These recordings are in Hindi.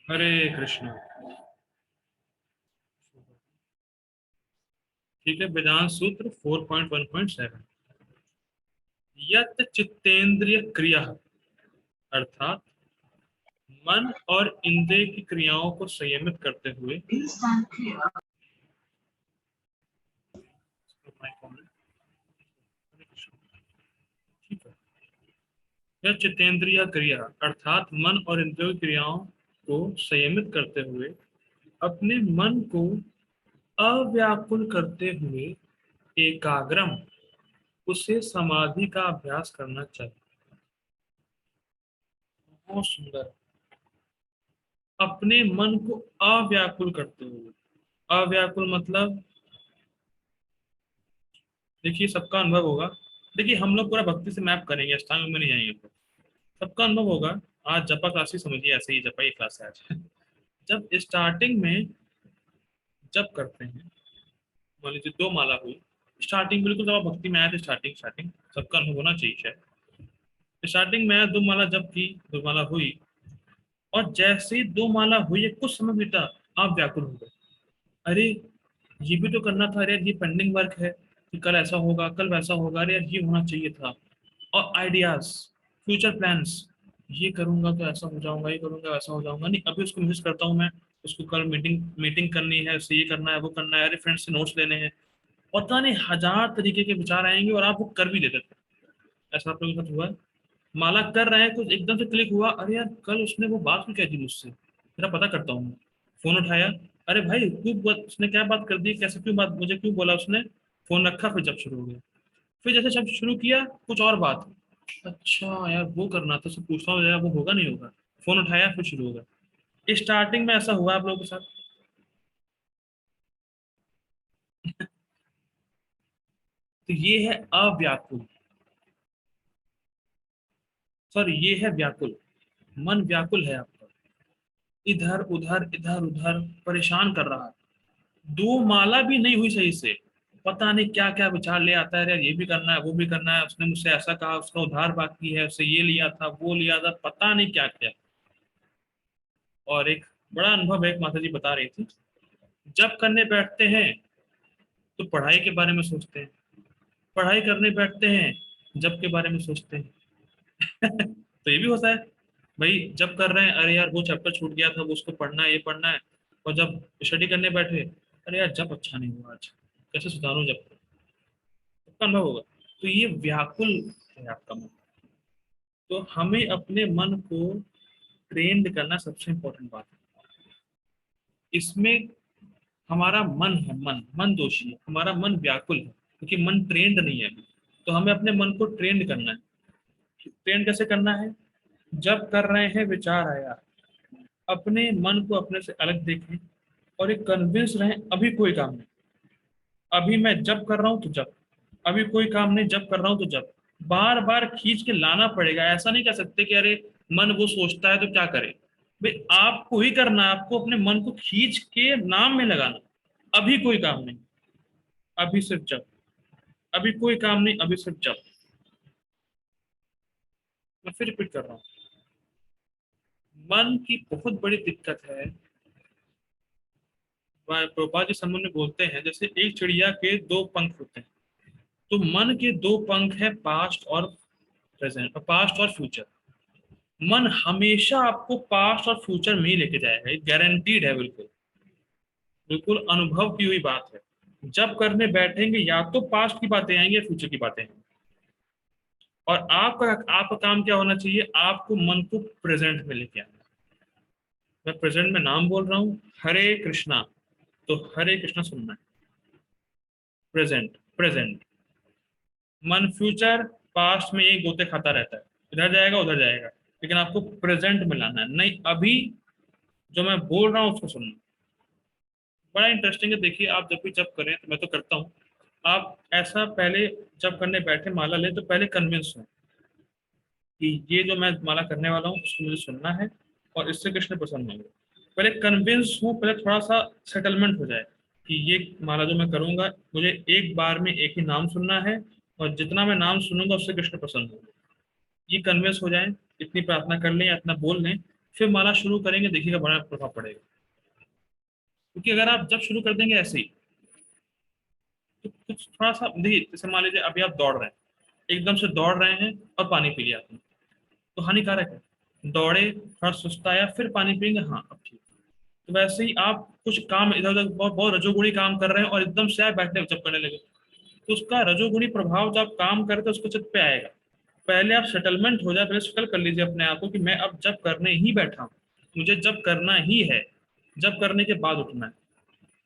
हरे कृष्ण। ठीक है, वेदांत सूत्र 4.1.7। यत चित्तेंद्रिय क्रिया अर्थात मन और इंद्रिय की क्रियाओं को संयमित करते हुए ठीक है, यह चित्तेंद्रिय क्रिया अर्थात मन और इंद्रियों की क्रियाओं को संयमित करते हुए अपने मन को अव्याकुल करते हुए एकाग्रम उसे समाधि का अभ्यास करना चाहिए। बहुत सुंदर। अपने मन को अव्याकुल करते हुए, अव्याकुल मतलब देखिए सबका अनुभव होगा। देखिए हम लोग पूरा भक्ति से मैप करेंगे, अष्टांग में नहीं जाएंगे तो सबका अनुभव होगा। आज जपा क्लास ही समझिए, ऐसे ही जपा ही क्लास है आज। जब स्टार्टिंग में जप करते हैं, मान लीजिए दो माला हुई स्टार्टिंग, बिल्कुल जब आप भक्ति में आए थे स्टार्टिंग स्टार्टिंग सबका अनुभव होना चाहिए शायद। स्टार्टिंग में दो माला जप की, दो माला हुई, और जैसे ही दो माला हुई है कुछ समय बीता, आप व्याकुल हो गए। अरे ये भी तो करना था, अरे यार ये पेंडिंग वर्क है कि कल ऐसा होगा कल वैसा होगा, अरे यार ये होना चाहिए था। और आइडियाज, फ्यूचर प्लान्स, ये करूंगा तो ऐसा हो जाऊंगा, ये करूंगा वैसा हो जाऊंगा, नहीं अभी उसको मिस करता हूँ मैं, उसको कल मीटिंग मीटिंग करनी है, उससे ये करना है वो करना है, अरे फ्रेंड से नोट्स लेने हैं। पता नहीं हजार तरीके के विचार आएंगे और आप वो कर भी देते थे। ऐसा आप लोगों के साथ हुआ है? माला कर रहे हैं कुछ एकदम से क्लिक हुआ, अरे यार कल उसने वो बात भी कह दी मुझसे, मेरा पता करता हूँ मैं। फोन उठाया, अरे भाई उसने क्या बात कर दी, कैसे क्यों बात, मुझे क्यों बोला उसने। फोन रखा, फिर जब शुरू हो गया। फिर जैसे जब शुरू किया कुछ और बात, अच्छा यार वो करना था, उससे पूछता हूँ यार वो होगा नहीं होगा। फोन उठाया, फिर शुरू होगा। स्टार्टिंग में ऐसा हुआ आप लोगों के साथ? तो ये है अव्याकुल, सॉरी ये है व्याकुल। मन व्याकुल है आपका, इधर उधर परेशान कर रहा है। दो माला भी नहीं हुई सही से, पता नहीं क्या क्या विचार ले आता है, यार ये भी करना है वो भी करना है, उसने मुझसे ऐसा कहा, उसका उधार बाकी है, उससे ये लिया था वो लिया था, पता नहीं क्या क्या। और एक बड़ा अनुभव एक माता जी बता रही थी, जब करने बैठते हैं तो पढ़ाई के बारे में सोचते हैं, पढ़ाई करने बैठते हैं जब के बारे में सोचते हैं। तो ये भी होता है भाई, जब कर रहे हैं अरे यार वो चैप्टर छूट गया था, वो उसको पढ़ना है ये पढ़ना है, और जब स्टडी करने बैठे, अरे यार जब अच्छा नहीं हुआ आज, कैसे सुधारूं जब, सबका अनुभव होगा। तो ये व्याकुल है आपका मन। तो हमें अपने मन को ट्रेंड करना सबसे इंपॉर्टेंट बात है। इसमें हमारा मन है, मन मन दोषी है, हमारा मन व्याकुल है क्योंकि मन ट्रेंड नहीं है अभी। तो हमें अपने मन को ट्रेंड करना है। ट्रेंड कैसे करना है? जब कर रहे हैं विचार आया, अपने मन को अपने से अलग देखें और एक कन्विंस रहें अभी कोई काम नहीं, अभी मैं जब कर रहा हूं तो जब, अभी कोई काम नहीं जब कर रहा हूं तो जब। बार बार खींच के लाना पड़ेगा, ऐसा नहीं कह सकते कि अरे मन वो सोचता है तो क्या करे। भाई आपको ही करना है, आपको अपने मन को खींच के नाम में लगाना। अभी कोई काम नहीं, अभी सिर्फ जब, अभी कोई काम नहीं अभी सिर्फ जब। मैं फिर रिपीट कर रहा हूँ, मन की बहुत बड़ी दिक्कत है। प्रभुपाद जी संबंध में बोलते हैं जैसे एक चिड़िया के दो पंख होते हैं, तो मन के दो पंख है, पास्ट और प्रेजेंट, पास्ट और फ्यूचर। मन हमेशा आपको पास्ट और फ्यूचर में ही लेके जाएगा, ये गारंटीड है, बिल्कुल बिल्कुल अनुभव की हुई बात है। जब करने बैठेंगे या तो पास्ट की बातें आएंगी या फ्यूचर की बातें आएंगी। और आपका आपका काम क्या होना चाहिए, आपको मन को प्रेजेंट में लेके आना। मैं प्रेजेंट में नाम बोल रहा हूँ हरे कृष्णा, तो हरे कृष्णा सुनना है। Present present. मन फ्यूचर पास्ट में एक गोते खाता रहता है, इधर जाएगा उधर जाएगा, लेकिन आपको प्रेजेंट में लाना है, नहीं अभी जो मैं बोल रहा हूँ उसको सुनना। बड़ा इंटरेस्टिंग है, देखिए आप जब भी जब करें, तो मैं तो करता हूँ, आप ऐसा पहले जब करने बैठे माला ले तो पहले कन्विंस हो कि ये जो मैं माला करने वाला हूँ उसको मुझे सुनना है और इससे कृष्ण प्रसन्न होंगे। पहले कन्विंस हूँ, पहले थोड़ा सा सेटलमेंट हो जाए कि ये माला जो मैं करूंगा मुझे एक बार में एक ही नाम सुनना है, और जितना मैं नाम सुनूंगा उससे कृष्ण प्रसन्न होंगे। ये कन्विंस हो जाए, इतनी प्रार्थना कर लें या इतना बोल लें, फिर माला शुरू करेंगे, देखिएगा बड़ा प्रभाव पड़ेगा। क्योंकि अगर आप जब शुरू कर देंगे ऐसे ही, तो कुछ थोड़ा सा देखिए, जैसे मान लीजिए अभी आप दौड़ रहे हैं, एकदम से दौड़ रहे हैं और पानी पी लिया आपने, तो हानिकारक है। दौड़े, थोड़ा सुस्ताया, फिर पानी पिएंगे, हाँ अब ठीक। तो वैसे ही आप कुछ काम इधर उधर बहुत बहुत रजोगुणी काम कर रहे हैं और एकदम से आप बैठने जब करने लगे, तो उसका रजोगुणी प्रभाव जब आप काम करते हैं उसको चित्त पे आएगा। पहले आप सेटलमेंट हो जाए, पहले सेटल कर लीजिए अपने आप को कि मैं अब जब करने ही बैठा हूँ, मुझे जब करना ही है, जब करने के बाद उठना है,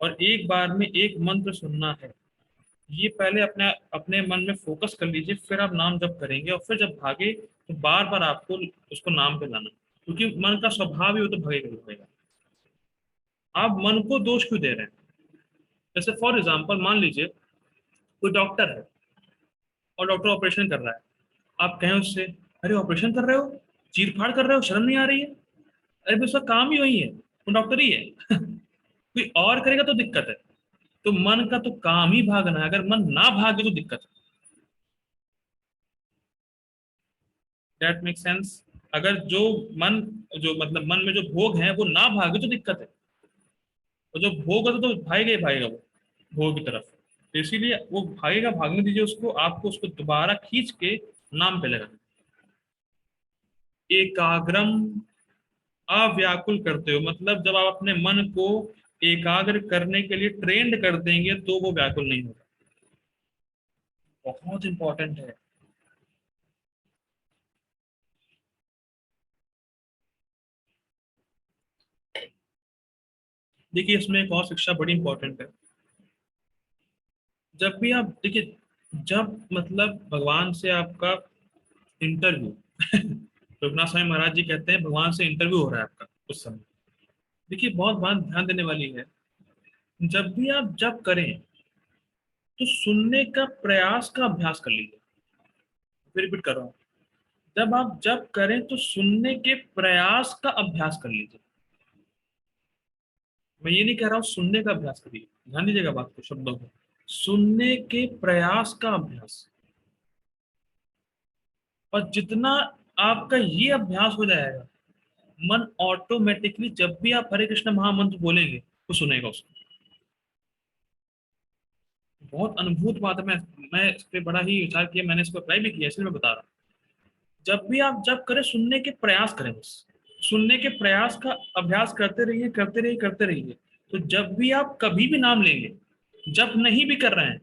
और एक बार में एक मंत्र सुनना है। ये पहले अपने अपने मन में फोकस कर लीजिए, फिर आप नाम जब करेंगे, और फिर जब भागे तो बार बार आपको उसको नाम पे लाना, क्योंकि मन का स्वभाव ही हो तो भगेगा ही भगेगा। आप मन को दोष क्यों दे रहे हैं? जैसे फॉर एग्जाम्पल मान लीजिए कोई डॉक्टर है और डॉक्टर ऑपरेशन कर रहा है, आप कहें उससे, अरे ऑपरेशन कर रहे हो, चीर फाड़ कर रहे हो, शर्म नहीं आ रही है? अरे भाई उसका काम ही वही है, वो डॉक्टर ही है। कोई और करेगा तो दिक्कत है। तो मन का तो काम ही भागना है, अगर मन ना भागे तो दिक्कत है। That make sense? अगर जो मन, जो मतलब मन में जो भोग है वो ना भागे तो दिक्कत है, और जो भोग है तो भागेगा ही भागेगा वो भोग की तरफ। तो इसीलिए वो भागेगा, भागने दीजिए उसको, आपको उसको दोबारा खींच के नाम पे लगाना। एकाग्रम, अव्याकुल करते हो, मतलब जब आप अपने मन को एकाग्र करने के लिए ट्रेंड कर देंगे तो वो व्याकुल नहीं होगा। बहुत इंपॉर्टेंट है। देखिए इसमें एक और शिक्षा बड़ी इंपॉर्टेंट है। जब भी आप देखिए, जब मतलब भगवान से आपका इंटरव्यू, रघुनाथ स्वामी महाराज जी कहते हैं भगवान से इंटरव्यू हो रहा है आपका उस समय, देखिए बहुत बात ध्यान देने वाली है। जब भी आप जब करें तो सुनने का प्रयास का अभ्यास कर लीजिए। फिर रिपीट कर रहा हूँ, जब आप जब करें तो सुनने के प्रयास का अभ्यास कर लीजिए। मैं ये नहीं कह रहा हूँ सुनने का अभ्यास करिए, ध्यान दीजिएगा बात को, शब्दों को। सुनने के प्रयास का अभ्यास। और जितना आपका ये अभ्यास हो जाएगा, मन ऑटोमेटिकली जब भी आप हरे कृष्ण महामंत्र बोलेंगे वो सुनेगा उसको। बहुत अनुभूत बात है। मैं इस पे बड़ा ही विचार किया, मैंने इसको अप्लाई भी किया, इसलिए मैं बता रहा हूँ। जब भी आप जब करें, सुनने के प्रयास करें बस। सुनने के प्रयास का अभ्यास करते रहिए, करते रहिए, करते रहिए। तो जब भी आप कभी भी नाम लेंगे, जब नहीं भी कर रहे हैं,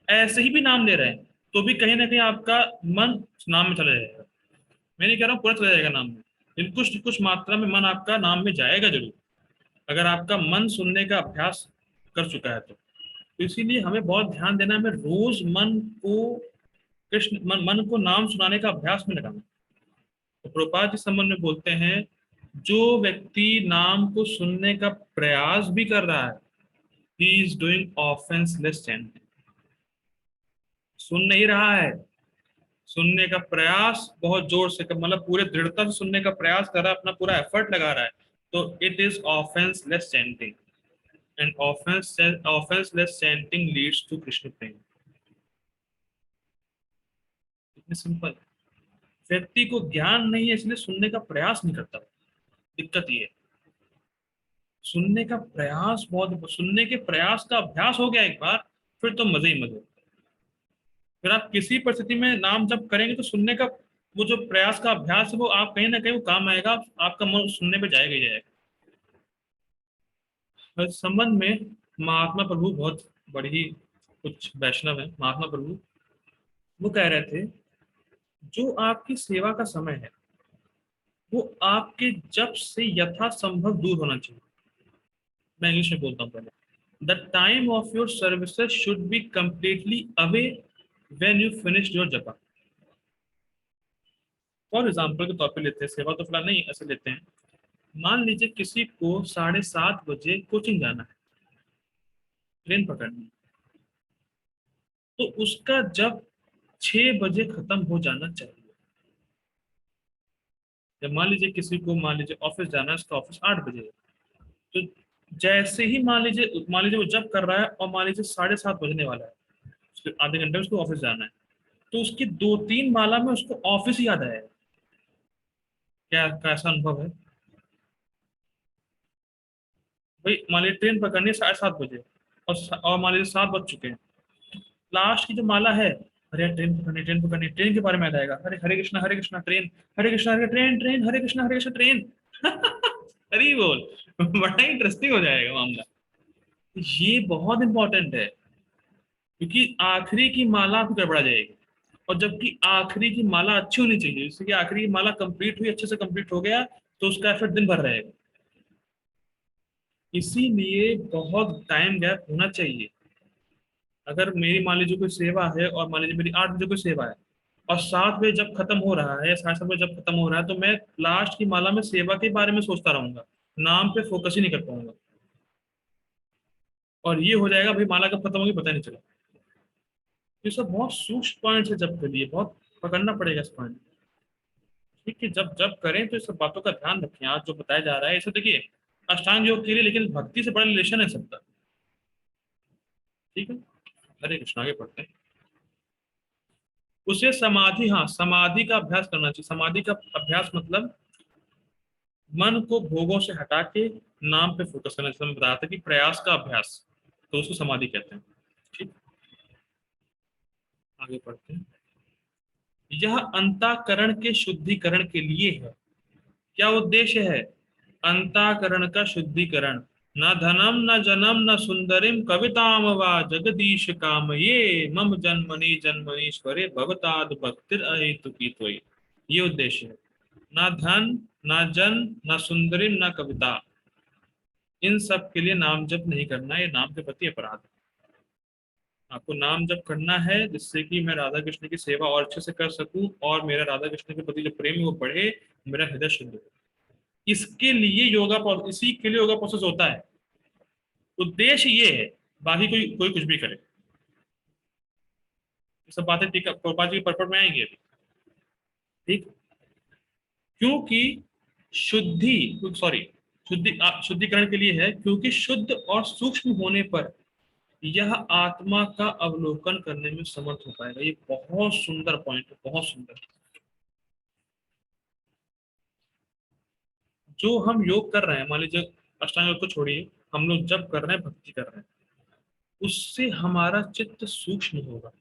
ऐसे ही भी नाम ले रहे हैं, तो भी कहीं ना कहीं आपका मन नाम में चला जाएगा। मैं नहीं कह रहा हूँ पूरा चला जाएगा नाम में, लेकिन कुछ कुछ मात्रा में मन आपका नाम में जाएगा जरूर, अगर आपका मन सुनने का अभ्यास कर चुका है तो इसीलिए हमें बहुत ध्यान देना है, हमें रोज मन को मन को नाम सुनाने का अभ्यास में लगाना। तो प्रभुपाद जी संबंध में बोलते हैं, जो व्यक्ति नाम को सुनने का प्रयास भी कर रहा है, ही इज डूइंग ऑफेंसलेस चैंटिंग। सुन नहीं रहा है, सुनने का प्रयास बहुत जोर से मतलब पूरे दृढ़ता से सुनने का प्रयास कर रहा है, अपना पूरा एफर्ट लगा रहा है, तो it is offenseless chanting. And offenseless chanting leads to Krishna prem. इतनी सिंपल। व्यक्ति को ज्ञान नहीं है इसलिए सुनने का प्रयास नहीं करता, दिक्कत ये है। सुनने का प्रयास, बहुत सुनने के प्रयास का अभ्यास हो गया एक बार, फिर तो मजे ही मजे। फिर आप किसी परिस्थिति में नाम जब करेंगे तो सुनने का वो जो प्रयास का अभ्यास है वो आप कहीं ना कहीं वो काम आएगा, आपका मन सुनने पे जाएगा ही जाएगा। इस संबंध में महात्मा प्रभु बहुत बड़ी, कुछ वैष्णव है महात्मा प्रभु, वो कह रहे थे, जो आपकी सेवा का समय है वो आपके जब से यथासंभव दूर होना चाहिए। मैं इंग्लिश में बोलता हूँ पहले। The time of your services should be completely away when you finish your जपा। फॉर एग्जाम्पल के तौर पे लेते हैं, सेवा तो फिलहाल नहीं, ऐसे लेते हैं। मान लीजिए किसी को 7:30 बजे कोचिंग जाना है, ट्रेन पकड़नी है, तो उसका जब 6 बजे खत्म हो जाना चाहिए। जब मान लीजिए किसी को, मान लीजिए ऑफिस जाना है, उसका ऑफिस 8 बजे है, तो जैसे ही मान लीजिए वो जब कर रहा है और मान लीजिए 7:30 बजने वाला है, उसके आधे घंटे में उसको ऑफिस जाना है, तो उसकी 2-3 माला में उसको ऑफिस याद आएगा। क्या कैसा अनुभव है? भाई मान लीजिए ट्रेन पकड़नी है 7:30 बजे, और मान लीजिए 7 बज चुके हैं, लास्ट की जो माला है, अरे यार ट्रेन पकड़नी, ट्रेन पकड़नी, ट्रेन के बारे में याद आएगा, अरे हरे कृष्णा ट्रेन, हरे कृष्णा हरे ट्रेन, ट्रेन हरे कृष्णा ट्रेन। अरे बोल, बड़ा इंटरेस्टिंग हो जाएगा मामला। ये बहुत इंपॉर्टेंट है, क्योंकि आखिरी की माला आपको गड़बड़ा जाएगी, और जबकि आखिरी की माला अच्छी होनी चाहिए, जैसे कि आखिरी की माला कंप्लीट हुई, अच्छे से कंप्लीट हो गया, तो उसका एफर्ट दिन भर रहेगा। इसीलिए बहुत टाइम गैप होना चाहिए। अगर मेरी मान लीजिए कोई सेवा है, और मान लीजिए मेरी 8 बजे कोई सेवा है, और 7 बजे जब खत्म हो रहा है या 7:30 बजे जब खत्म हो रहा है, तो मैं लास्ट की माला में सेवा के बारे में सोचता रहूंगा, नाम पे फोकस ही नहीं कर पाऊंगा। और ये हो जाएगा भाई माला कब खत्म होगी पता नहीं चला। ये सब बहुत सूक्ष्म पॉइंट है जब के लिए, बहुत पकड़ना पड़ेगा इस पॉइंट। ठीक है, जब जब करें तो इस सब बातों का ध्यान रखें। आज जो बताया जा रहा है इसे देखिए, अष्टांग योग के लिए, लेकिन भक्ति से बड़ा रिलेशन है सबका। ठीक है, हरे कृष्ण, आगे पढ़ते हैं। उसे समाधि, हाँ समाधि का अभ्यास करना चाहिए। समाधि का अभ्यास मतलब मन को भोगों से हटा के नाम पे फोकस करना, जैसे मैं बताया था कि प्रयास का अभ्यास, तो उसको समाधि कहते हैं। ठीक, आगे पढ़ते हैं। यह अंतःकरण के शुद्धिकरण के लिए है। क्या उद्देश्य है? अंतःकरण का शुद्धिकरण। न धनम न जनम न सुंदरिम कविताम वा जगदीश काम ये मम जन्मनि जन्मनीश्वरे भवताद भक्तिर अहेतु की त्वयि। ये उद्देश्य है। ना धन, ना जन, ना सुंदरिम, ना कविता, इन सब के लिए नाम जप नहीं करना, ये नाम के प्रति अपराध है। आपको नाम जप करना है जिससे कि मैं राधा कृष्ण की सेवा और अच्छे से कर सकूं, और मेरा राधा कृष्ण के प्रति जो प्रेम है वो बढ़े, मेरा हृदय शुद्ध हो। इसके लिए योगा, इसी के लिए योगा प्रोसेस होता है। उद्देश्य ये है, बाकी कोई कोई कुछ भी करे। ये सब बातें टीका प्रभुपाद जी के पर्पट में आएंगे अभी। ठीक, क्योंकि शुद्धि, सॉरी, शुद्धिकरण के लिए है, क्योंकि शुद्ध और सूक्ष्म होने पर यह आत्मा का अवलोकन करने में समर्थ हो पाएगा। ये बहुत सुंदर पॉइंट है, बहुत सुंदर। जो हम योग कर रहे हैं, मान लीजिए अष्टांग योग को छोड़िए, हम लोग जब कर रहे हैं, भक्ति कर रहे हैं, उससे हमारा चित्त सूक्ष्म होगा।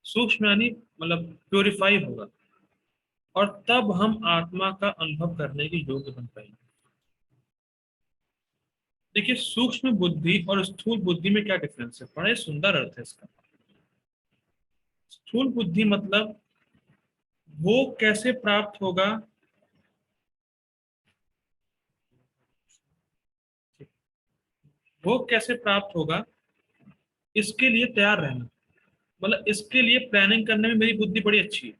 सूक्ष्म यानी मतलब प्योरीफाई होगा, और तब हम आत्मा का अनुभव करने के योग्य बन पाएंगे। देखिए, सूक्ष्म बुद्धि और स्थूल बुद्धि में क्या डिफरेंस है, बड़ा सुंदर अर्थ है इसका। स्थूल बुद्धि मतलब भोग कैसे प्राप्त होगा, भोग कैसे प्राप्त होगा, इसके लिए तैयार रहना। मतलब इसके लिए प्लानिंग करने में मेरी बुद्धि बड़ी अच्छी है,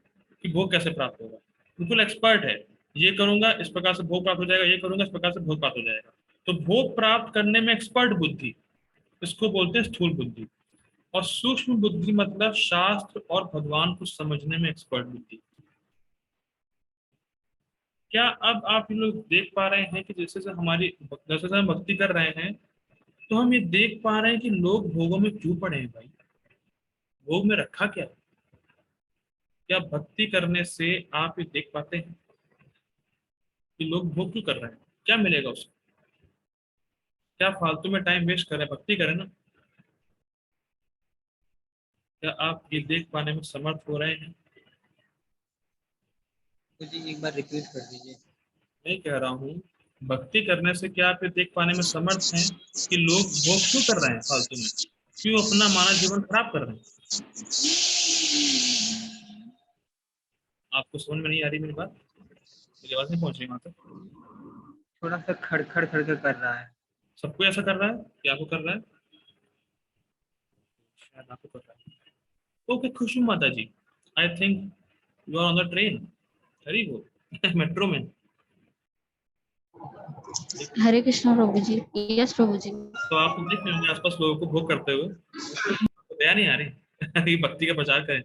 कि भोग कैसे प्राप्त होगा, बिल्कुल एक्सपर्ट है। ये करूंगा इस प्रकार से भोग प्राप्त हो जाएगा, ये करूंगा इस प्रकार से भोग प्राप्त हो जाएगा। तो भोग प्राप्त करने में एक्सपर्ट बुद्धि, इसको बोलते हैं स्थूल बुद्धि। और सूक्ष्म बुद्धि मतलब शास्त्र और भगवान को समझने में एक्सपर्ट बुद्धि। क्या अब आप ये लोग देख पा रहे हैं कि जैसे से जैसे से हम भक्ति कर रहे हैं, तो हम ये देख पा रहे हैं कि लोग भोगों में क्यों पड़े हैं भाई? भोग में रखा क्या है? क्या भक्ति करने से आप ये देख पाते हैं कि लोग भोग क्यों कर रहे हैं, क्या मिलेगा उसको? क्या फालतू में टाइम वेस्ट कर रहे हैं? भक्ति करें ना। क्या आप ये देख पाने में समर्थ हो रहे हैं? मुझे एक बार रिपीट कर दीजिए। मैं कह रहा हूँ, भक्ति करने से क्या आप ये देख पाने में समर्थ हैं कि लोग भोग क्यों कर रहे हैं फालतू में, क्यों अपना मानव जीवन खराब कर रहे हैं? आपको समझ में नहीं आ रही मेरी बात? मेरी आवाज नहीं पहुंच रही वहां तक? थोड़ा सा खड़खड़ खड़खड़ कर रहा है। सबको ऐसा कर रहा है क्या? आपको कर रहा है? शायद आपको कर रहा है। Okay, Khushboo Mata ji, I think you are on the train. Very good. Metro में। हरे कृष्णा प्रभु जी। यस प्रभु जी। तो आप देख रहे होंगे आसपास लोगों को भोग करते हुए, तो दया नहीं आ रही। ये भक्ति का प्रचार करें।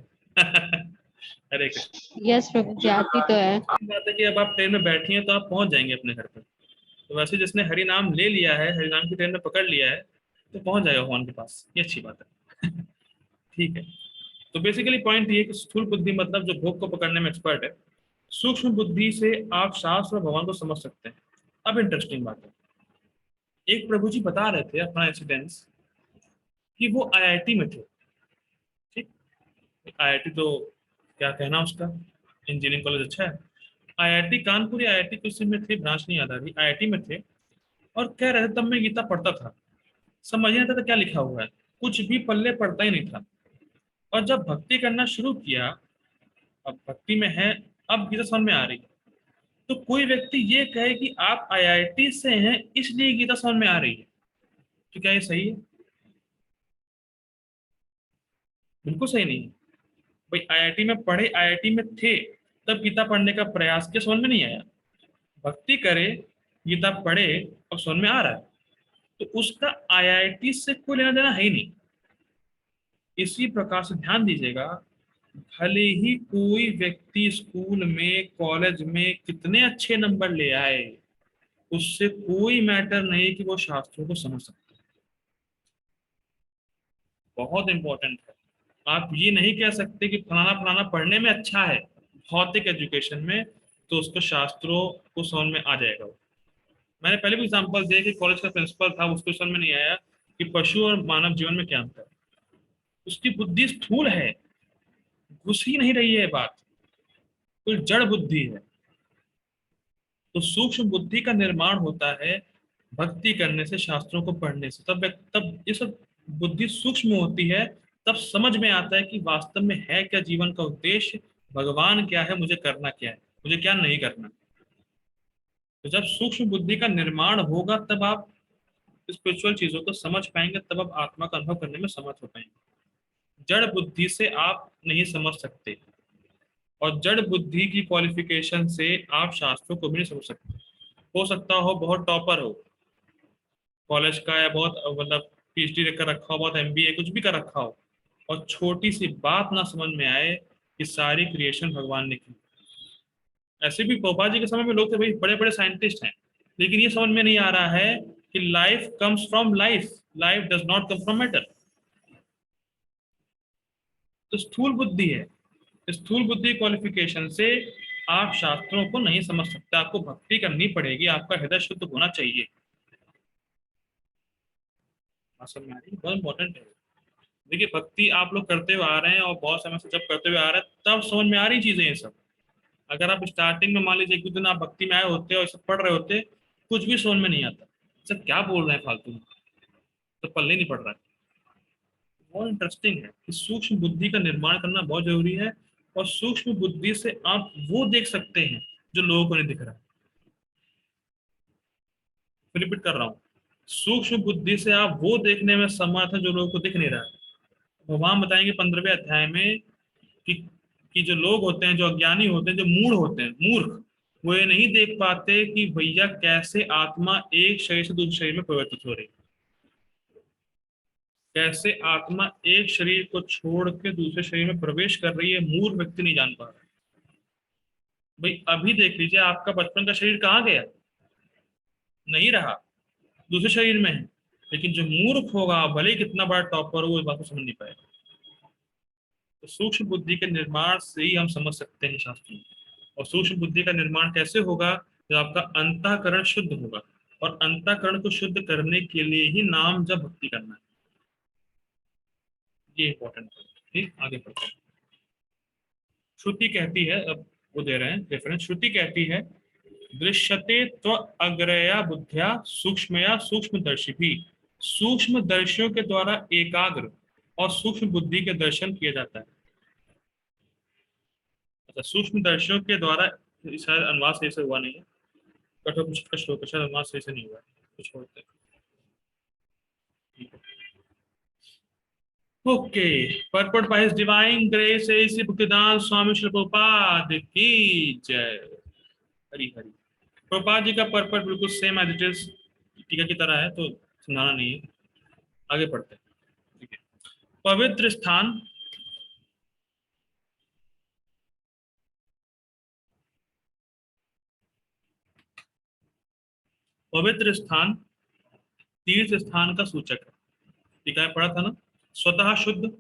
हरे कृष्ण। यस प्रभु जी, आती तो है। बात है कि अब आप ट्रेन में बैठी हैं तो आप पहुंच जाएंगे अपने घर पर। तो वैसे जिसने हरि नाम ले लिया है, हरि नाम की ट्रेन में पकड़ लिया है, तो पहुंच जाएगा भगवान के पास। ये अच्छी बात है। ठीक है, तो बेसिकली पॉइंट ये है कि स्थूल बुद्धि मतलब जो भोग को पकड़ने में एक्सपर्ट है। सूक्ष्म बुद्धि से आप शास्त्र और भगवान को समझ सकते हैं। अब इंटरेस्टिंग बात है, एक प्रभु जी बता रहे थे अपना इंसिडेंस कि वो आईआईटी में थे। ठीक, आईआईटी तो क्या कहना उसका, इंजीनियरिंग कॉलेज अच्छा है। आईआईटी कानपुर या आईआईटी किसी में थे, ब्रांच नहीं याद आ रही, आईआईटी में थे। और कह रहे थे तब मैं गीता पढ़ता था, समझ नहीं आता था क्या लिखा हुआ है, कुछ भी पल्ले पड़ता ही नहीं था। और जब भक्ति करना शुरू किया, अब भक्ति में है, अब गीता समझ में आ रही है। तो कोई व्यक्ति ये कहे कि आप आईआईटी से हैं इसलिए गीता समझ में आ रही है, तो क्या ये सही है? बिल्कुल सही नहीं है। भाई आईआईटी में पढ़े, आईआईटी में थे, तब गीता पढ़ने का प्रयास किया, समझ में नहीं आया। भक्ति करे, गीता पढ़े, अब समझ में आ रहा है, तो उसका आईआईटी से कोई लेना देना है ही नहीं। इसी प्रकार से ध्यान दीजिएगा, भले ही कोई व्यक्ति स्कूल में कॉलेज में कितने अच्छे नंबर ले आए, उससे कोई मैटर नहीं कि वो शास्त्रों को समझ सकता है। बहुत इंपॉर्टेंट है। आप ये नहीं कह सकते कि फलाना फलाना पढ़ने में अच्छा है, भौतिक एजुकेशन में, तो उसको शास्त्रों को समझ में आ जाएगा। मैंने पहले भी एग्जांपल दिया कि कॉलेज का प्रिंसिपल था, उसको समझ में नहीं आया कि पशु और मानव जीवन में क्या अंतर है। उसकी बुद्धि स्थूल है, घुस ही नहीं रही है बात, कोई जड़ बुद्धि है। तो सूक्ष्म बुद्धि का निर्माण होता है भक्ति करने से, शास्त्रों को पढ़ने से। तब ये सब बुद्धि सूक्ष्म होती है, तब समझ में आता है कि वास्तव में है क्या जीवन का उद्देश्य, भगवान क्या है, मुझे करना क्या है, मुझे क्या नहीं करना। तो जब सूक्ष्म बुद्धि का निर्माण होगा तब आप स्पिरिचुअल चीजों को समझ पाएंगे, तब आप आत्मा का अनुभव करने में समर्थ हो पाएंगे। जड़ बुद्धि से आप नहीं समझ सकते, और जड़ बुद्धि की क्वालिफिकेशन से आप शास्त्रों को भी नहीं समझ सकते। हो सकता हो बहुत टॉपर हो कॉलेज का, या बहुत मतलब पीएचडी कर रखा हो, बहुत एमबीए कुछ भी कर रखा हो, और छोटी सी बात ना समझ में आए कि सारी क्रिएशन भगवान ने की। ऐसे भी गोपाल जी के समय में लोग थे भाई, बड़े बड़े साइंटिस्ट हैं, लेकिन ये समझ में नहीं आ रहा है कि life comes from life, life does not come from matter. तो स्थूल बुद्धि है, स्थूल बुद्धि क्वालिफिकेशन से आप शास्त्रों को नहीं समझ सकते। आपको भक्ति करनी पड़ेगी, आपका हृदय शुद्ध होना चाहिए। समझ में आ रही है? बहुत इंपॉर्टेंट है। देखिए भक्ति आप लोग करते हुए आ रहे हैं, और बहुत समय से जब करते हुए आ रहे हैं तब समझ में आ रही चीजें ये सब। अगर आप स्टार्टिंग में मान लीजिए एक दो दिन आप भक्ति में आए होते और सब पढ़ रहे होते, कुछ भी समझ में नहीं आता, सब क्या बोल रहे हैं फालतू में, तो पल्ले नहीं पड़ रहा है। बहुत इंटरेस्टिंग है कि सूक्ष्म बुद्धि का निर्माण करना बहुत जरूरी है, और सूक्ष्म बुद्धि से आप वो देख सकते हैं जो लोगों को नहीं दिख रहा है। रिपीट कर रहा हूँ, सूक्ष्म बुद्धि से आप वो देखने में समर्थ हैं जो लोगों को दिख नहीं रहा है। भगवान बताएंगे 15वें अध्याय में कि जो लोग होते हैं, जो अज्ञानी होते हैं, जो मूढ़ होते हैं, मूर्ख, वो ये नहीं देख पाते कि भैया कैसे आत्मा एक शरीर से दूसरे शरीर में परिवर्तित हो रही है, कैसे आत्मा एक शरीर को छोड़ के दूसरे शरीर में प्रवेश कर रही है। मूर्ख व्यक्ति नहीं जान पा रहा। भाई अभी देख लीजिए, आपका बचपन का शरीर कहाँ गया, नहीं रहा, दूसरे शरीर में है। लेकिन जो मूर्ख होगा, भले ही कितना बड़ा टॉपर हो, वो इस बात को समझ नहीं पाएगा। तो सूक्ष्म बुद्धि के निर्माण से ही हम समझ सकते हैं शास्त्रों को। और सूक्ष्म बुद्धि का निर्माण कैसे होगा, जब आपका अंतःकरण शुद्ध होगा, और अंतःकरण को शुद्ध करने के लिए ही नाम जब भक्ति करना है। ये इंपॉर्टेंट है। ठीक, आगे बढ़ते हैं। श्रुति कहती है, अब वो दे रहे हैं रेफरेंस, श्रुति कहती है दृश्यते त्व अग्रया बुद्धिया सूक्ष्मया सूक्ष्मदर्शी भी। सूक्ष्म दर्शियों के द्वारा एकाग्र और सूक्ष्म बुद्धि के दर्शन किया जाता है। अच्छा, सूक्ष्म दर्शियों के द्वारा, शायद अनुवाद सही से हुआ नहीं है, कठोपनिषद का श्लोक है, शायद अनुवाद सही से नहीं हुआ है, कुछ होते हैं। ठीक है, okay. Purport by His Divine Grace Shri Bhaktidan Swami Shri Prabhupada की जय। हरी हरी। प्रभुपाद जी का पर्पट बिल्कुल सेम एज इट इज टीका की तरह है, तो सुनाना नहीं है। आगे पढ़ते हैं। ठीक है, पवित्र स्थान, पवित्र स्थान तीर्थ स्थान का सूचक है। टीका में पढ़ा था ना, स्वतः शुद्ध,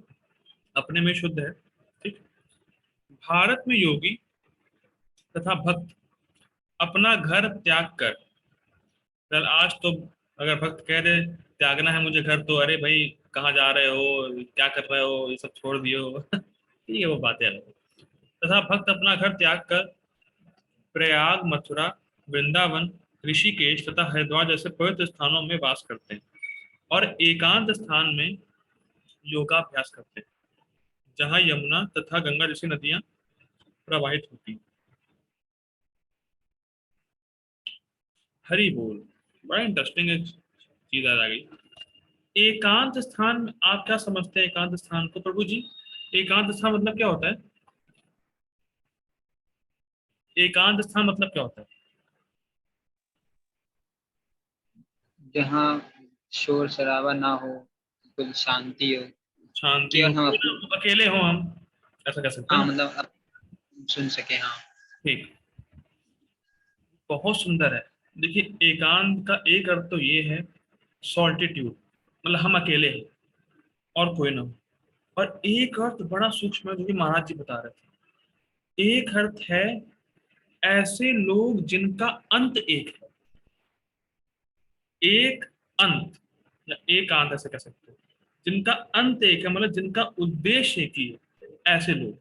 अपने में शुद्ध है। ठीक, भारत में योगी तथा भक्त अपना घर त्याग कर, कल आज तो अगर भक्त कह दे त्यागना है मुझे घर, तो अरे भाई कहाँ जा रहे हो, क्या कर रहे हो, ये सब छोड़ दियो। ठीक है, वो बातें अलग है। तथा भक्त अपना घर त्याग कर प्रयाग, मथुरा, वृंदावन, ऋषिकेश तथा हरिद्वार जैसे पवित्र स्थानों में वास करते हैं और एकांत स्थान में योगाभ्यास करते हैं, जहाँ यमुना तथा गंगा जैसी नदियां प्रवाहित होती हैं। हरि बोल। बड़ा इंटरेस्टिंग एक चीज आ गई। एकांत स्थान में आप क्या समझते हैं एकांत स्थान को प्रभु जी? एकांत स्थान मतलब क्या होता है? एकांत स्थान मतलब क्या होता है? जहाँ शोर शराबा ना हो, बिल्कुल शांति हो, शांति हो, केवल हम कोई अपनी। ना, अकेले हो हम, ऐसा कह सकते हैं हाँ ना? मतलब सुन सके, हाँ। ठीक, बहुत सुंदर है। देखिए, एकांत का एक अर्थ तो ये है सॉल्टिट्यूड, मतलब हम अकेले हैं और कोई ना हो। और एक अर्थ बड़ा सूक्ष्म है जो कि महाराज जी बता रहे थे। एक अर्थ है ऐसे लोग जिनका अंत एक है। एक अंत या एक अंत ऐसे कह सकते हैं, जिनका अंत एक है, मतलब जिनका उद्देश्य एक ही है, ऐसे लोग।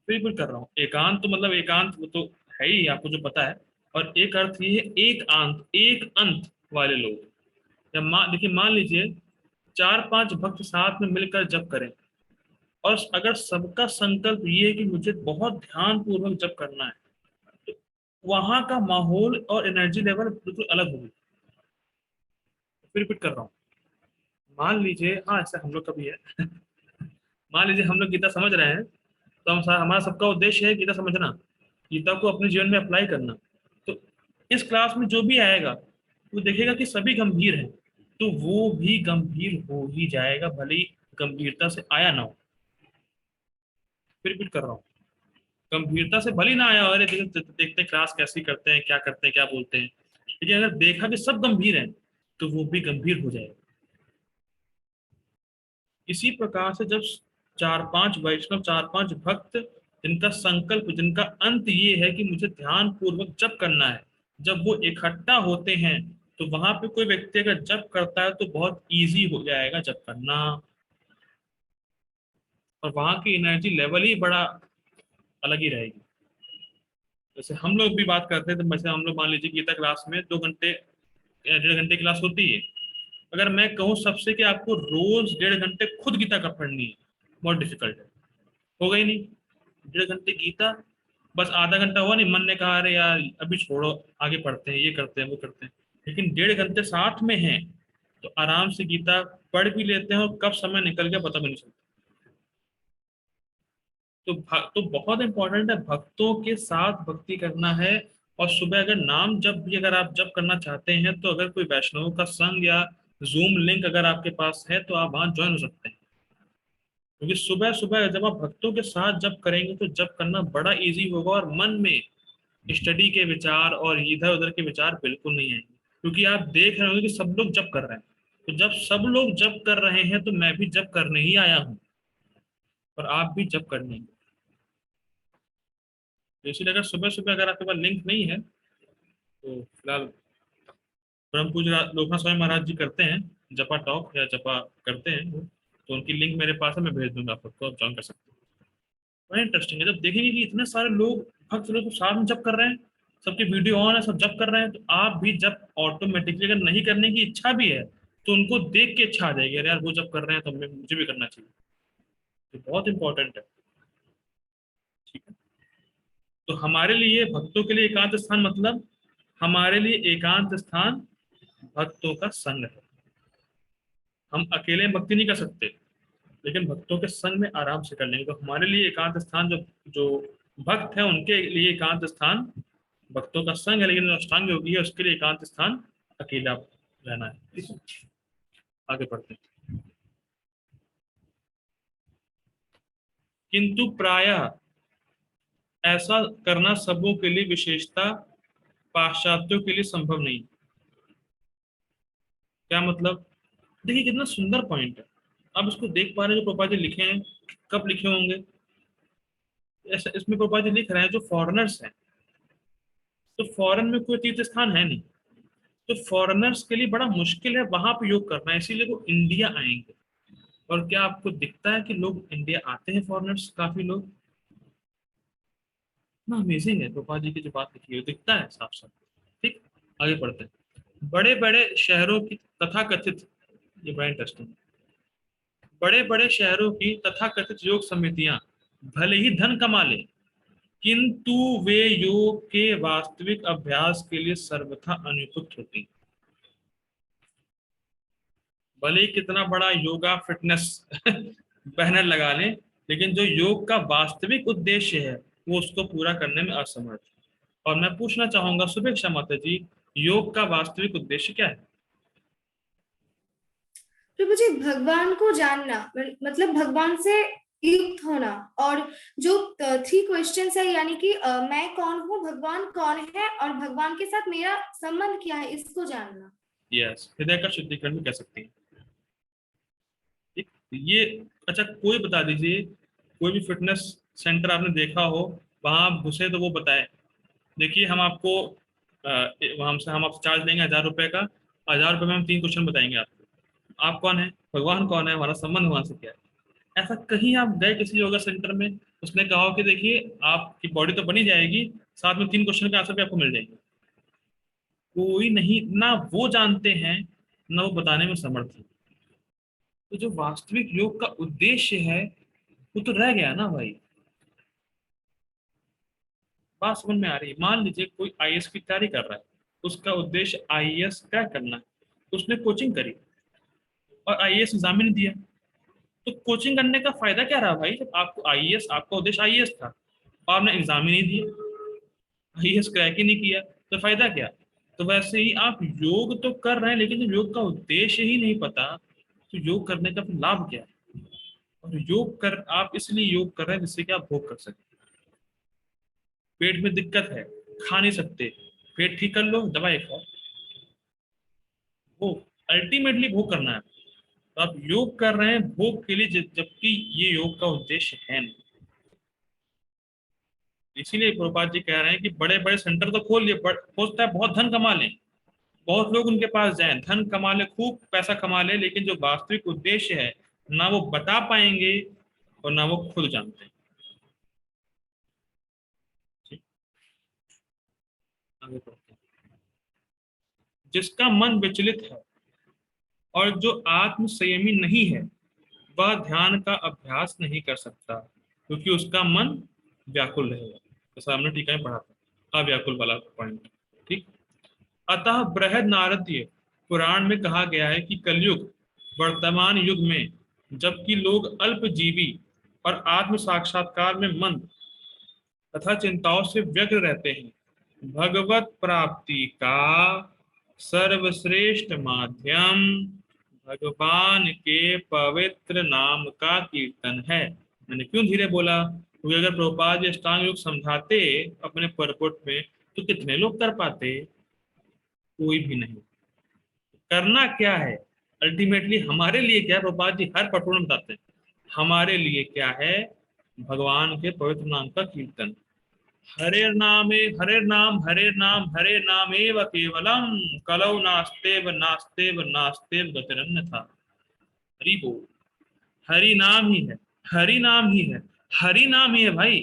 बिल्कुल कर रहा हूँ, एकांत तो मतलब एकांत वो तो है ही, आपको जो पता है। और एक अर्थ ये है एक अंत, एक अंत वाले लोग। या देखिए, मान लीजिए चार पांच भक्त साथ में मिलकर जप करें, और अगर सबका संकल्प ये है कि मुझे बहुत ध्यान पूर्वक जप करना है, तो वहां का माहौल और एनर्जी लेवल बिल्कुल अलग होगी। फिर रिपीट कर रहा हूँ, मान लीजिए, हाँ ऐसा हम लोग का भी है। मान लीजिए हम लोग गीता समझ रहे हैं, तो हमारा सबका उद्देश्य है गीता समझना, गीता को अपने जीवन में अप्लाई करना। तो इस क्लास में जो भी आएगा वो देखेगा कि सभी गंभीर हैं, तो वो भी गंभीर हो ही जाएगा, भले ही गंभीरता से आया ना हो। फिर रिपीट कर रहा हूँ, गंभीरता से भले ही ना आया हो, अरे देखते हैं क्लास कैसी करते हैं, क्या करते हैं, क्या बोलते हैं, लेकिन अगर देखा कि सब गंभीर हैं, तो वो भी गंभीर हो जाएगा। इसी प्रकार से जब चार पांच वैष्णव, चार पांच भक्त, जिनका संकल्प, जिनका अंत ये है कि मुझे ध्यान पूर्वक जप करना है, जब वो इकट्ठा होते हैं, तो वहां पे कोई व्यक्ति अगर जप करता है तो बहुत इजी हो जाएगा जप करना। और वहां की एनर्जी लेवल ही बड़ा अलग ही रहेगी। जैसे हम लोग भी बात करते हैं, तो वैसे हम लोग मान लीजिए गीता क्लास में 2 घंटे या 1.5 घंटे क्लास होती है। अगर मैं कहूँ सबसे कि आपको रोज 1.5 घंटे खुद गीता का पढ़नी है, बहुत डिफिकल्ट है, होगा ही नहीं। 1.5 घंटे गीता, बस आधा घंटा हुआ नहीं, मन ने कहा अरे यार अभी छोड़ो, आगे पढ़ते हैं, ये करते हैं, वो करते हैं। लेकिन 1.5 घंटे साथ में हैं, तो आराम से गीता पढ़ भी लेते हैं, और कब समय निकल गया पता भी नहीं चलता। तो बहुत इंपॉर्टेंट है भक्तों के साथ भक्ति करना है। और सुबह अगर नाम जब भी अगर आप जब करना चाहते हैं, तो अगर कोई वैष्णव का संग या जूम लिंक अगर आपके पास है, तो आप वहां ज्वाइन हो सकते हैं। क्योंकि सुबह सुबह जब आप भक्तों के साथ जब करेंगे, तो जब करना बड़ा इजी होगा, और मन में स्टडी के विचार और इधर उधर के विचार बिल्कुल नहीं आएंगे। क्योंकि आप देख रहे होंगे कि सब लोग जब कर रहे हैं, तो जब सब लोग जब कर रहे हैं, तो मैं भी जब करने ही आया हूँ, और आप भी जब करने हैं। तो इसलिए अगर सुबह सुबह अगर आपके पास लिंक नहीं है, तो फिलहाल परम पूज्य लोकनाथ स्वामी महाराज जी करते हैं जपा टॉक, या जपा करते हैं वो, तो उनकी लिंक मेरे पास है, मैं भेज दूंगा आपको, आप ज्वाइन कर सकते हैं। बड़ा इंटरेस्टिंग है, जब देखेंगे कि इतने सारे लोग, भक्त लोग साथ में जब कर रहे हैं, सबके वीडियो ऑन है, सब जब कर रहे हैं, तो आप भी जब ऑटोमेटिकली, अगर नहीं करने की इच्छा भी है, तो उनको देख के इच्छा आ जाएगी, अरे यार वो जब कर रहे हैं तो मुझे भी करना चाहिए। तो बहुत इंपॉर्टेंट है। ठीक है, तो हमारे लिए भक्तों के लिए एकांत स्थान मतलब, हमारे लिए एकांत स्थान भक्तों का संग है। हम अकेले भक्ति नहीं कर सकते, लेकिन भक्तों के संग में आराम से कर लेंगे। तो हमारे लिए एकांत स्थान, जो जो भक्त है उनके लिए एकांत स्थान भक्तों का संग है, लेकिन जो अष्टांग योगी है उसके लिए एकांत स्थान अकेला रहना है। ठीक है, आगे बढ़ते हैं। किंतु प्रायः ऐसा करना सबों के लिए, विशेषता पाश्चात्यों के लिए संभव नहीं। क्या मतलब? देखिए कितना सुंदर पॉइंट है। आप इसको देख पा रहे हैं जो प्रोपा जी लिखे हैं, कब लिखे होंगे? ऐसा इसमें प्रोपा जी लिख रहे हैं जो फॉरेनर्स हैं, तो फॉरेन में कोई तीर्थ स्थान है नहीं, तो फॉरेनर्स के लिए बड़ा मुश्किल है वहां पे योग करना, इसीलिए वो इंडिया आएंगे। और क्या आपको दिखता है कि लोग इंडिया आते हैं, फॉरेनर्स काफी लोग? ना अमेजिंग है, गोपाल जी की जो बात लिखी है दिखता है साफ साफ। ठीक, आगे बढ़ते हैं। बड़े बड़े शहरों की तथाकथित, ये बड़ा इंटरेस्टिंग, बड़े बड़े शहरों की तथाकथित योग समितियां भले ही धन कमा लें, किंतु वे योग के वास्तविक अभ्यास के लिए सर्वथा अनुपयुक्त होती हैं। भले ही कितना बड़ा योगा फिटनेस बैनर लगा लें, लेकिन जो योग का वास्तविक उद्देश्य है वो उसको पूरा करने में असमर्थ है। और मैं पूछना चाहूंगा सुभिक्षा माता जी, योग का वास्तविक उद्देश्य क्या है? प्रभु जी, भगवान को जानना, मतलब भगवान से युक्त होना। और जो 3 क्वेश्चंस है, यानी कि मैं कौन हूँ, भगवान कौन है, और भगवान के साथ मेरा संबंध क्या है, इसको जानना। यस, हृदय का शुद्धिकरण भी कह सकते हैं। ठीक, ये अच्छा, कोई बता दीजिए, कोई भी फिटनेस सेंटर आपने देखा हो, वहां आप घुसे तो वो बताए, देखिए हम आपको हमसे हम आपसे चार्ज लेंगे 1,000 रुपए का, 1,000 रुपए में हम 3 क्वेश्चन बताएंगे आपको। आप कौन है, भगवान कौन है, हमारा संबंध वहां से क्या है। ऐसा कहीं आप गए किसी योगा सेंटर में, उसने कहा हो कि देखिए आपकी बॉडी तो बनी जाएगी, साथ में 3 क्वेश्चन के आंसर भी आपको मिल जाएंगे? कोई नहीं, ना वो जानते हैं ना वो बताने में समर्थ है। तो जो वास्तविक योग का उद्देश्य है वो तो रह गया ना भाई। बात समझ में आ रही है? मान लीजिए कोई आईएएस की तैयारी कर रहा है, उसका उद्देश्य आईएएस क्रैक करना है, उसने कोचिंग करी और आईएएस एग्जाम ही नहीं दिया, तो कोचिंग करने का फायदा क्या रहा भाई? जब आपको आईएएस, आपका उद्देश्य आईएएस था और आपने एग्जाम ही नहीं दिया, आईएएस क्रैक ही नहीं किया, तो फायदा क्या? तो वैसे ही आप योग तो कर रहे हैं, लेकिन जब योग का उद्देश्य ही नहीं पता तो योग करने का फिर लाभ क्या है? और योग कर, आप इसलिए योग कर रहे हैं जिससे कि आप भोग कर सकें। पेट में दिक्कत है, खा नहीं सकते, पेट ठीक कर लो, दवाई खाओ, वो अल्टीमेटली भोग करना है। तो आप योग कर रहे हैं भोग के लिए, जबकि ये योग का उद्देश्य है नहीं। इसीलिए प्रभुपाद जी कह रहे हैं कि बड़े बड़े सेंटर तो खोल लिए, हो सकता है बहुत धन कमा लें, बहुत लोग उनके पास जाएं, धन कमा ले, खूब पैसा कमा ले, लेकिन जो वास्तविक उद्देश्य है ना वो बता पाएंगे और ना वो खुद जानते हैं। ठीक, आगे बढ़ते हैं। जिसका मन विचलित है और जो आत्म संयमी नहीं है, वह ध्यान का अभ्यास नहीं कर सकता, क्योंकि उसका मन व्याकुल रहेगा। जैसा हमने टीका में पढ़ा था, अव्याकुल वाला पॉइंट। ठीक, अतः बृहद नारदीय पुराण में कहा गया है कि कलयुग, वर्तमान युग में, जबकि लोग अल्पजीवी और आत्म साक्षात्कार में मंद तथा चिंताओं से व्यग्र रहते हैं, भगवत प्राप्ति का सर्वश्रेष्ठ माध्यम भगवान के पवित्र नाम का कीर्तन है। मैंने क्यों धीरे बोला? क्योंकि अगर प्रभुपाद जी अष्टांग योग समझाते अपने परपुट में तो कितने लोग कर पाते? कोई भी नहीं। करना क्या है अल्टीमेटली, हमारे लिए क्या है? प्रभुपाद जी हर पटोल में बताते हैं हमारे लिए क्या है। भगवान के पवित्र नाम का कीर्तन। हरे नाम, हरे नाम, हरे नाम, हरे नाम एव केवलम, कलौ नास्तेव नास्तेव नास्तेव गतिरन्यथा। हरि बोल, हरि नाम ही है, हरि नाम ही है, हरि नाम ही है भाई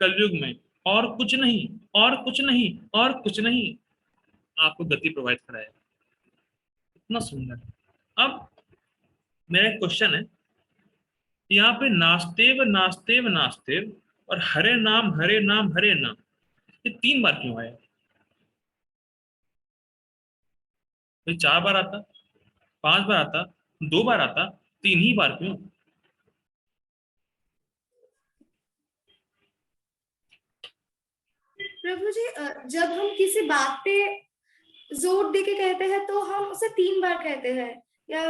कलयुग में, और कुछ नहीं, और कुछ नहीं, और कुछ नहीं आपको गति प्रोवाइड कराएगा। इतना सुंदर। अब मेरा एक क्वेश्चन है, यहाँ पे नास्तेव नास्तेव नास्तेव और हरे नाम हरे नाम हरे नाम, ये 3 बार क्यों आया? तो 4 बार आता, 5 बार आता, 2 बार आता, 3 ही बार क्यों? प्रभु जी, जब हम किसी बात पे जोर दे के कहते हैं तो हम उसे 3 बार कहते हैं, या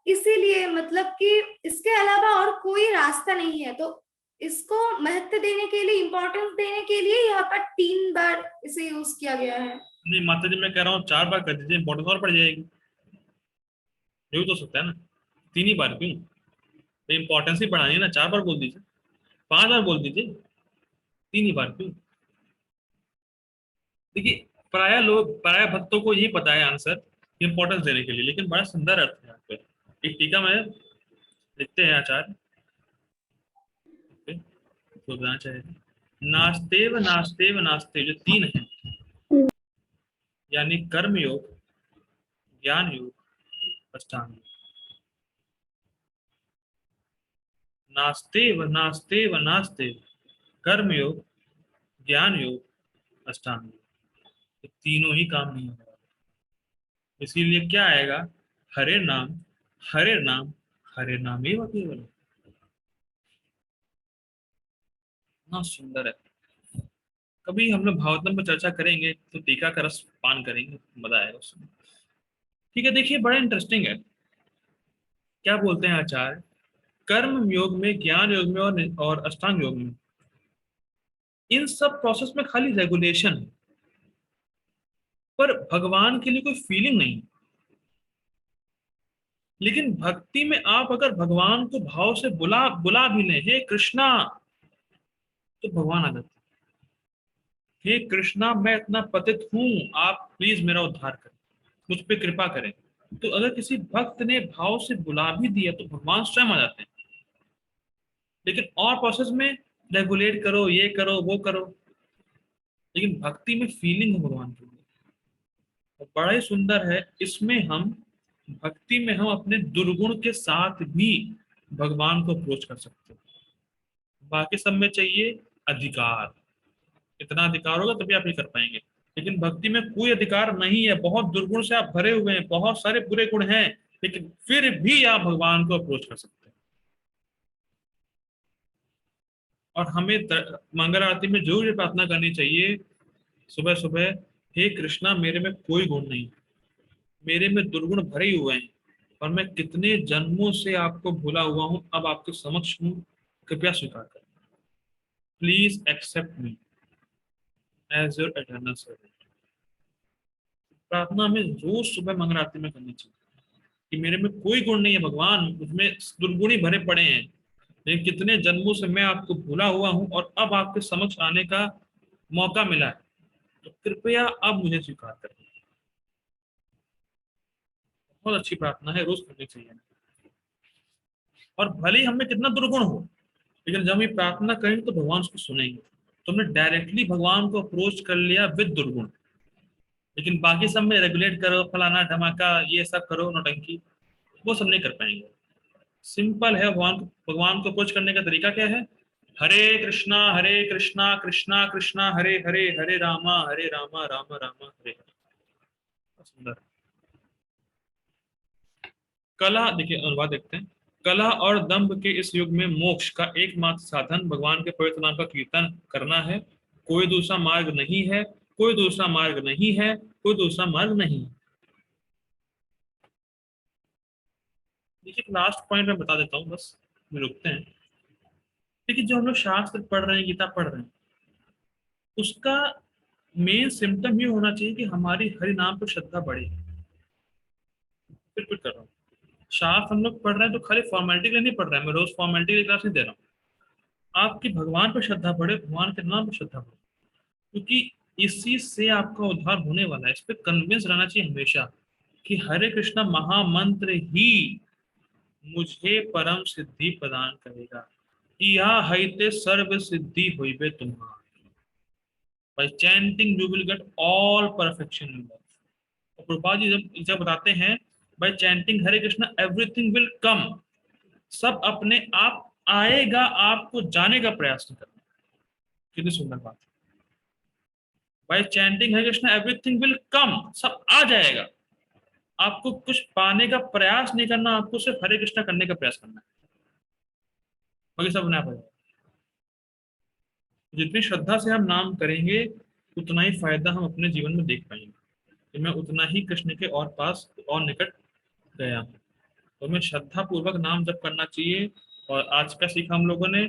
इसीलिए मतलब कि इसके अलावा और कोई रास्ता नहीं है, तो इसको महत्व देने के लिए, इम्पोर्टेंस देने के लिए यहाँ पर 3 बार इसे यूज किया गया है। नहीं माता जी, मैं कह रहा हूँ 4 बार कर दीजिए, इंपॉर्टेंस और बढ़ जाएगी। ये भी तो सकता है ना, 3 ही बार क्यों? तो इंपॉर्टेंस ही बढ़ानी है ना, 4 बार बोल दीजिए, 5 बार बोल दीजिए, 3 ही बार क्यों? देखिए प्राय भक्तों को यही पता है आंसर, इंपॉर्टेंस देने के लिए, लेकिन बड़ा सुंदर अर्थ है यहाँ पे। एक टीका में लिखते हैं आचार्य, तो बताना चाहेगा, नास्तेव नास्तेव नास्तेव, जो तीन है, यानी कर्म योग, ज्ञान योग, अष्टांग योग। नास्तेव नास्तेव नास्तेव, कर्म योग, ज्ञान योग, अष्टांग योग, ये तीनों ही काम नहीं होने वाले। इसीलिए क्या आएगा, हरे नाम, हरे नाम, हरे नाम ही केवल। इतना सुंदर है। कभी हम लोग भागवतम पर चर्चा करेंगे तो टीका का रस पान करेंगे, मजा आएगा उसमें। ठीक है, देखिए बड़ा इंटरेस्टिंग है। क्या बोलते हैं आचार्य, कर्म योग में, ज्ञान योग में और अष्टांग योग में, इन सब प्रोसेस में खाली रेगुलेशन है, पर भगवान के लिए कोई फीलिंग नहीं। लेकिन भक्ति में आप अगर भगवान को भाव से बुला बुला भी लें, हे कृष्णा, तो भगवान आ जाते हैं। हे कृष्णा, मैं इतना पतित हूं, आप प्लीज मेरा उद्धार करें, मुझ पे कृपा करें। तो अगर किसी भक्त ने भाव से बुला भी दिया तो भगवान स्वयं आ जाते हैं। लेकिन और प्रोसेस में रेगुलेट करो, ये करो, वो करो, लेकिन भक्ति में फीलिंग है भगवान के लिए। तो बड़ा ही सुंदर है। इसमें हम भक्ति में हम अपने दुर्गुण के साथ भी भगवान को अप्रोच कर सकते हैं। बाकी सब में चाहिए अधिकार, इतना अधिकार होगा तभी आप ये कर पाएंगे। लेकिन भक्ति में कोई अधिकार नहीं है, बहुत दुर्गुण से आप भरे हुए हैं, बहुत सारे बुरे गुण हैं, लेकिन फिर भी आप भगवान को अप्रोच कर सकते हैं। और हमें मंगल आरती में जरूर ये प्रार्थना करनी चाहिए सुबह सुबह, हे कृष्णा, मेरे में कोई गुण नहीं, मेरे में दुर्गुण भरे हुए हैं, और मैं कितने जन्मों से आपको भूला हुआ हूं, अब आपके समक्ष हूं, कृपया स्वीकार करें, please accept me as your eternal servant. प्रार्थना हमें रोज सुबह मंगल आरती में करनी चाहिए कि मेरे में कोई गुण नहीं है भगवान, मुझमें दुर्गुण ही भरे पड़े हैं, लेकिन कितने जन्मों से मैं आपको भूला हुआ हूं, और अब आपके समक्ष आने का मौका मिला है, तो कृपया अब मुझे स्वीकार करें। बहुत अच्छी प्रार्थना है, रोज करनी चाहिए। और भले ही हमें कितना दुर्गुण हो, लेकिन जब हम प्रार्थना करेंगे तो भगवान उसको सुनेंगे। तो हमने डायरेक्टली भगवान को अप्रोच कर लिया विद दुर्गुण। लेकिन बाकी सब में रेगुलेट करो, फलाना धमाका, ये सब करो, नौटंकी, वो सब नहीं कर पाएंगे। सिंपल है। भगवान को अप्रोच करने का तरीका क्या है, हरे कृष्णा कृष्णा कृष्णा हरे हरे, हरे रामा रामा रामा हरे हरे। सुंदर। कला, देखिए अनुवाद देखते हैं। कला और दंभ के इस युग में मोक्ष का एकमात्र साधन भगवान के पवित्र नाम का कीर्तन करना है। कोई दूसरा मार्ग नहीं है, कोई दूसरा मार्ग नहीं है, कोई दूसरा मार्ग नहीं। देखिए लास्ट पॉइंट मैं बता देता हूँ, बस रुकते हैं। देखिए जो हम लोग शास्त्र पढ़ रहे हैं, गीता पढ़ रहे हैं, उसका मेन सिम्टम ये होना चाहिए कि हमारी हरि नाम पर श्रद्धा बढ़े। फिर कर रहा हूँ, शास्त्र हम लोग पढ़ रहे हैं तो खाली फॉर्मेलिटी के लिए नहीं पढ़ रहे हैं, मैं रोज फॉर्मेलिटी की क्लास नहीं दे रहा हूँ। आपकी भगवान पर श्रद्धा बढ़े, भगवान के नाम पर श्रद्धा बढ़े, क्योंकि इसी से आपका उद्धार होने वाला है। इस पर कन्विंस रहना चाहिए हमेशा कि हरे कृष्णा महामंत्र ही मुझे परम सिद्धि प्रदान करेगा। इहा हईते सर्व सिद्धि होइबे तुम्हारा। By chanting you will get all perfection in life. और प्रभुपाद जी जब बताते हैं by chanting Hare Krishna everything will come, सब अपने आप आएगा, आपको जाने का प्रयास नहीं करना। कितनी सुंदर बात है। By chanting Hare Krishna everything will come, सब आ जाएगा, आपको कुछ पाने का प्रयास नहीं करना, आपको सिर्फ हरे कृष्णा करने का प्रयास करना है, बाकी सब अपने आप आ जाएगा। जितनी श्रद्धा से हम नाम करेंगे उतना ही फायदा हम अपने जीवन में देख पाएंगे कि मैं उतना ही कृष्ण के और पास और निकट गया हूँ। तो हमें श्रद्धा पूर्वक नाम जप करना चाहिए। और आज का सीखा हम लोगों ने,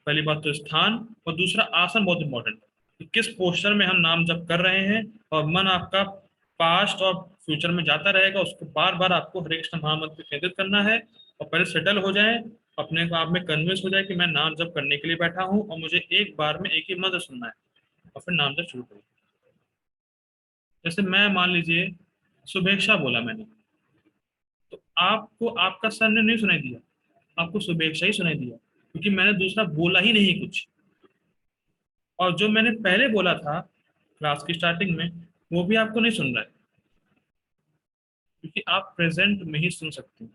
पहली बात तो स्थान, और दूसरा आसन बहुत इंपॉर्टेंट है कि किस पोस्चर में हम नाम जप कर रहे हैं। और मन आपका पास्ट और फ्यूचर में जाता रहेगा, उसको बार बार आपको हरे कृष्ण महामंत्र पे केंद्रित करना है। और पहले सेटल हो जाए, अपने को आप में कन्विंस हो जाए कि मैं नाम जप करने के लिए बैठा हूँ और मुझे एक बार में एक ही मंत्र सुनना है, और फिर नाम जप शुरू करिए। जैसे मैं मान लीजिए शुभेच्छा बोला मैंने, तो आपको आपका सर ने नहीं सुनाई दिया, आपको शुभेच्छा ही सुनाई दिया, क्योंकि मैंने दूसरा बोला ही नहीं कुछ। और जो मैंने पहले बोला था क्लास की स्टार्टिंग में, वो भी आपको नहीं सुन रहा है, क्योंकि आप प्रेजेंट में ही सुन सकते हैं।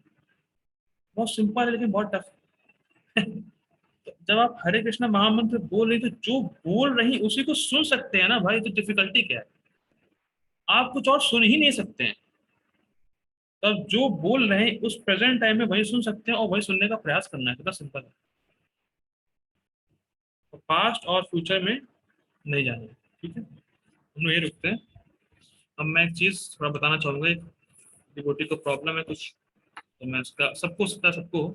बहुत सिंपल है लेकिन बहुत टफ है। तो जब आप हरे कृष्णा महामंत्र बोल रही, तो जो बोल रही उसी को सुन सकते हैं ना भाई, तो डिफिकल्टी क्या है? आप कुछ और सुन ही नहीं सकते हैं। तब जो बोल रहे हैं उस प्रेजेंट टाइम में वही सुन सकते हैं और वही सुनने का प्रयास करना है, कितना सिंपल है। तो पास्ट और फ्यूचर में नहीं जाना है, ठीक है, हम लोग ये रुकते हैं। अब मैं एक चीज थोड़ा बताना चाहूंगा, एक डिवोटी को प्रॉब्लम है कुछ, तो मैं उसका सबको सकता सबको,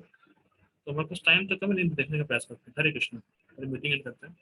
तो मैं कुछ टाइम तक मैं देखने का प्रयास करते हैं। हरे कृष्ण, मीटिंग एंड करते हैं।